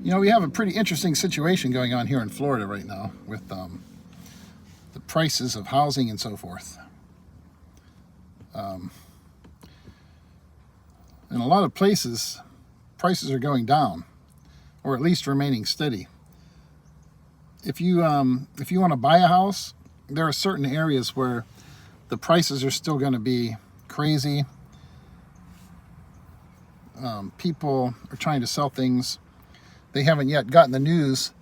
You know, we have a pretty interesting situation going on here in Florida right now with the prices of housing and so forth. In a lot of places, prices are going down, or at least remaining steady. If you want to buy a house, there are certain areas where the prices are still going to be crazy. People are trying to sell things. They haven't yet gotten the news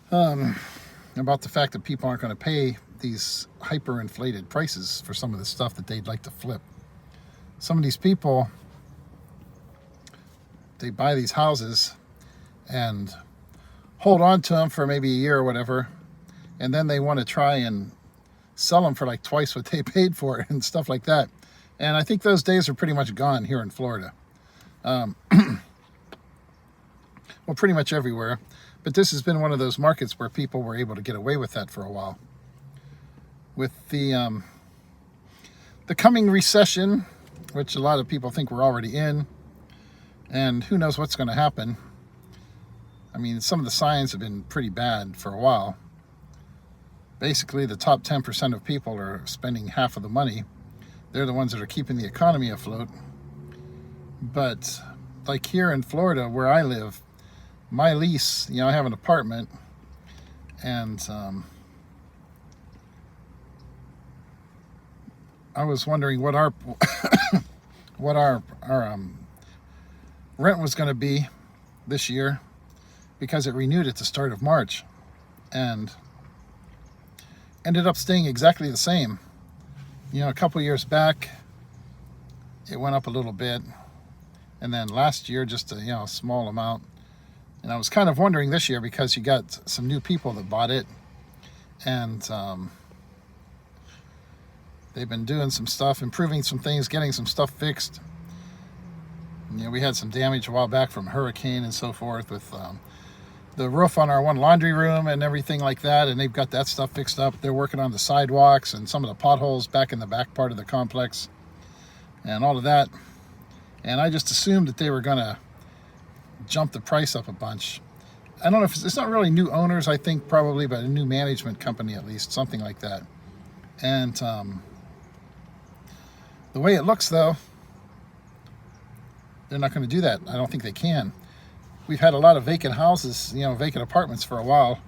about the fact that people aren't going to pay these hyperinflated prices for some of the stuff that they'd like to flip. Some of these people, they buy these houses and hold on to them for maybe a year or whatever, and then they want to try and sell them for like twice what they paid for it and stuff like that. And I think those days are pretty much gone here in Florida. Well, pretty much everywhere. But this has been one of those markets where people were able to get away with that for a while. With the coming recession, which a lot of people think we're already in, and who knows what's going to happen. I mean, some of the signs have been pretty bad for a while. Basically, the top 10% of people are spending half of the money. They're the ones that are keeping the economy afloat. But like here in Florida, where I live, my lease, I have an apartment, and I was wondering what our rent was going to be this year, because it renewed at the start of March and ended up staying exactly the same. A couple years back, it went up a little bit, and then last year just a small amount. And I was kind of wondering this year, because you got some new people that bought it, and they've been doing some stuff, improving some things, getting some stuff fixed. We had some damage a while back from hurricane and so forth with the roof on our one laundry room and everything like that, and they've got that stuff fixed up. They're working on the sidewalks and some of the potholes back in the back part of the complex and all of that. And I just assumed that they were going to jump the price up a bunch. I don't know if it's not really new owners, I think probably, but a new management company at least, something like that. And the way it looks, though, they're not going to do that. I don't think they can. We've had a lot of vacant houses, vacant apartments for a while.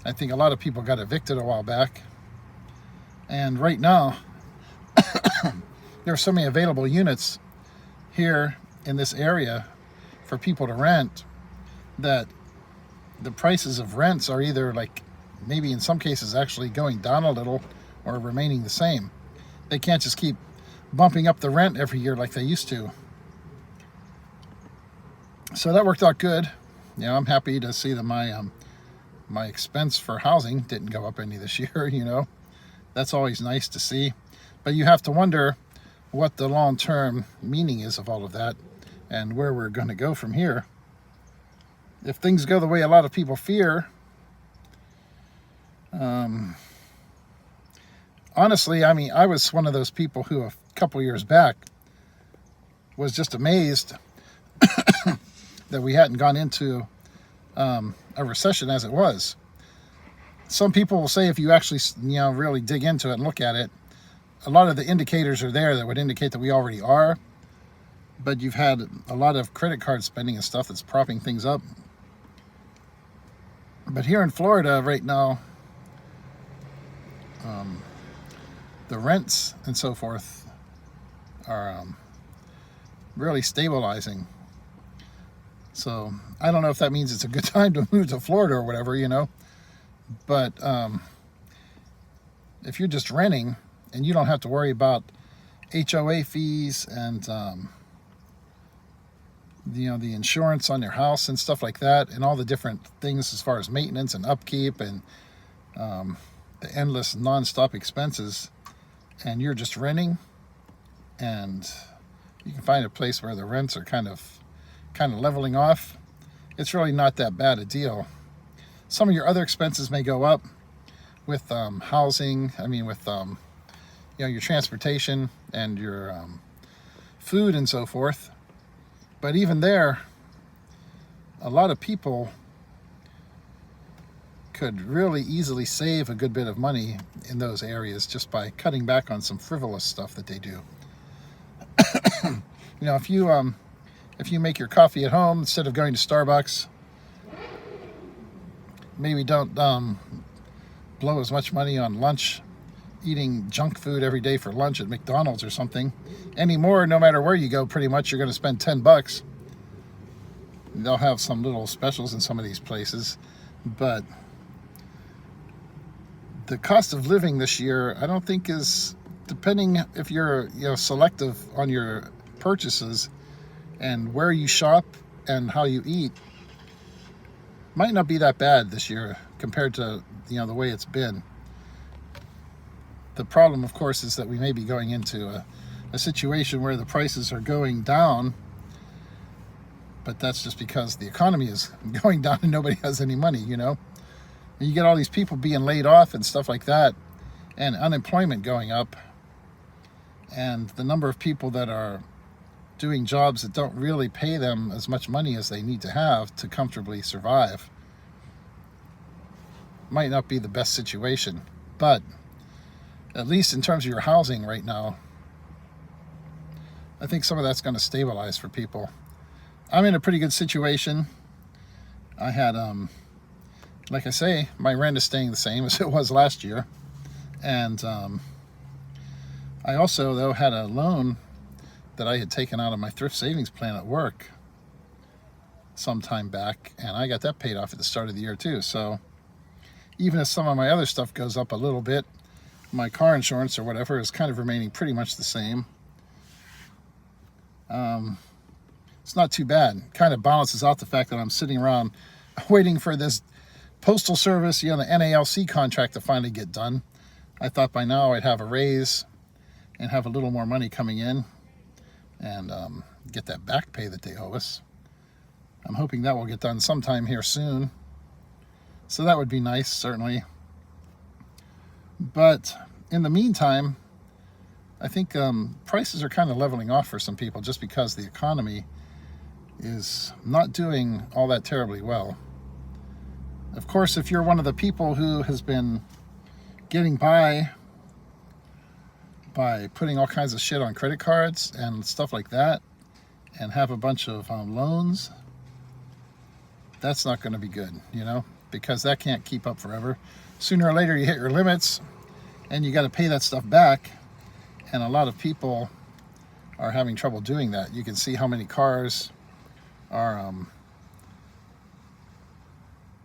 I think a lot of people got evicted a while back. And right now, there are so many available units here in this area for people to rent that the prices of rents are either, like, maybe in some cases actually going down a little or remaining the same. They can't just keep bumping up the rent every year like they used to. So that worked out good. I'm happy to see that my expense for housing didn't go up any this year. That's always nice to see. But you have to wonder what the long-term meaning is of all of that and where we're going to go from here. If things go the way a lot of people fear, honestly, I was one of those people who a couple years back was just amazed that we hadn't gone into a recession as it was. Some people will say if you actually, really dig into it and look at it, a lot of the indicators are there that would indicate that we already are. But you've had a lot of credit card spending and stuff that's propping things up. But here in Florida right now, the rents and so forth are really stabilizing. So I don't know if that means it's a good time to move to Florida or whatever, But if you're just renting and you don't have to worry about HOA fees and the insurance on your house and stuff like that, and all the different things as far as maintenance and upkeep and the endless non-stop expenses, and you're just renting, and you can find a place where the rents are kind of leveling off, it's really not that bad a deal. Some of your other expenses may go up with housing, with your transportation and your food and so forth. But even there, a lot of people could really easily save a good bit of money in those areas just by cutting back on some frivolous stuff that they do. You know, if you make your coffee at home instead of going to Starbucks, maybe don't blow as much money on lunch, eating junk food every day for lunch at McDonald's or something. Anymore, no matter where you go, pretty much you're going to spend $10. They'll have some little specials in some of these places, but the cost of living this year, I don't think is, depending if you're selective on your purchases and where you shop and how you eat, might not be that bad this year compared to the way it's been. The problem, of course, is that we may be going into a situation where the prices are going down, but that's just because the economy is going down and nobody has any money, And you get all these people being laid off and stuff like that, and unemployment going up, and the number of people that are doing jobs that don't really pay them as much money as they need to have to comfortably survive might not be the best situation. But at least in terms of your housing right now, I think some of that's going to stabilize for people. I'm in a pretty good situation. I had, like I say, my rent is staying the same as it was last year. And I also, though, had a loan that I had taken out of my thrift savings plan at work some time back, and I got that paid off at the start of the year too. So even if some of my other stuff goes up a little bit, my car insurance or whatever is kind of remaining pretty much the same. It's not too bad. Kind of balances out the fact that I'm sitting around waiting for this postal service, the NALC contract to finally get done. I thought by now I'd have a raise and have a little more money coming in and get that back pay that they owe us. I'm hoping that will get done sometime here soon. So that would be nice, certainly. But in the meantime, I think prices are kind of leveling off for some people just because the economy is not doing all that terribly well. Of course, if you're one of the people who has been getting by putting all kinds of shit on credit cards and stuff like that, and have a bunch of loans, that's not going to be good, because that can't keep up forever. Sooner or later you hit your limits and you got to pay that stuff back, and a lot of people are having trouble doing that. You can see how many cars are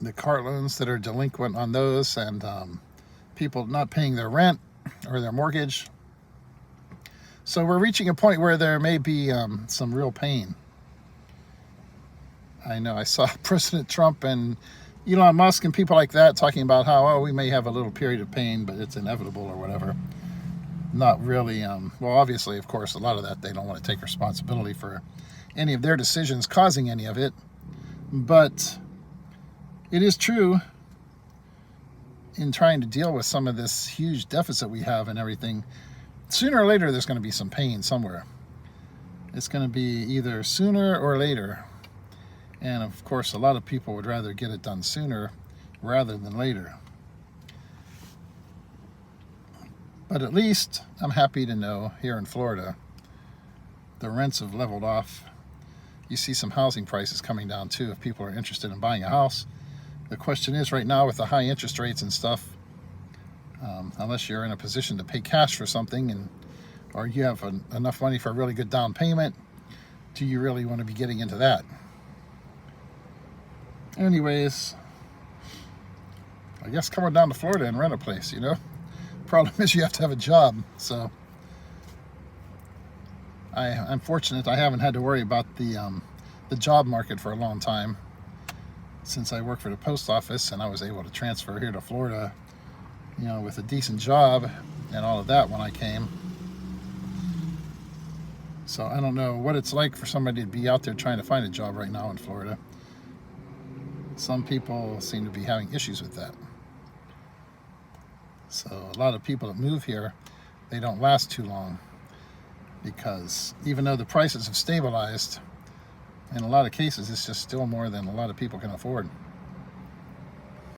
the car loans that are delinquent on those, and people not paying their rent or their mortgage. So we're reaching a point where there may be some real pain. I know I saw President Trump and Elon Musk and people like that talking about how, we may have a little period of pain, but it's inevitable or whatever. Not really. Well, obviously, of course, a lot of that they don't want to take responsibility for any of their decisions causing any of it. But it is true, in trying to deal with some of this huge deficit we have and everything, sooner or later there's going to be some pain somewhere. It's going to be either sooner or later. And of course, a lot of people would rather get it done sooner rather than later. But at least I'm happy to know here in Florida, the rents have leveled off. You see some housing prices coming down too if people are interested in buying a house. The question is right now with the high interest rates and stuff, unless you're in a position to pay cash for something or you have enough money for a really good down payment, do you really want to be getting into that? Anyways, I guess come on down to Florida and rent a place, Problem is you have to have a job. So I'm fortunate I haven't had to worry about the job market for a long time, since I work for the post office and I was able to transfer here to Florida, with a decent job and all of that when I came. So I don't know what it's like for somebody to be out there trying to find a job right now in Florida. Some people seem to be having issues with that. So a lot of people that move here, they don't last too long, because even though the prices have stabilized, in a lot of cases, it's just still more than a lot of people can afford.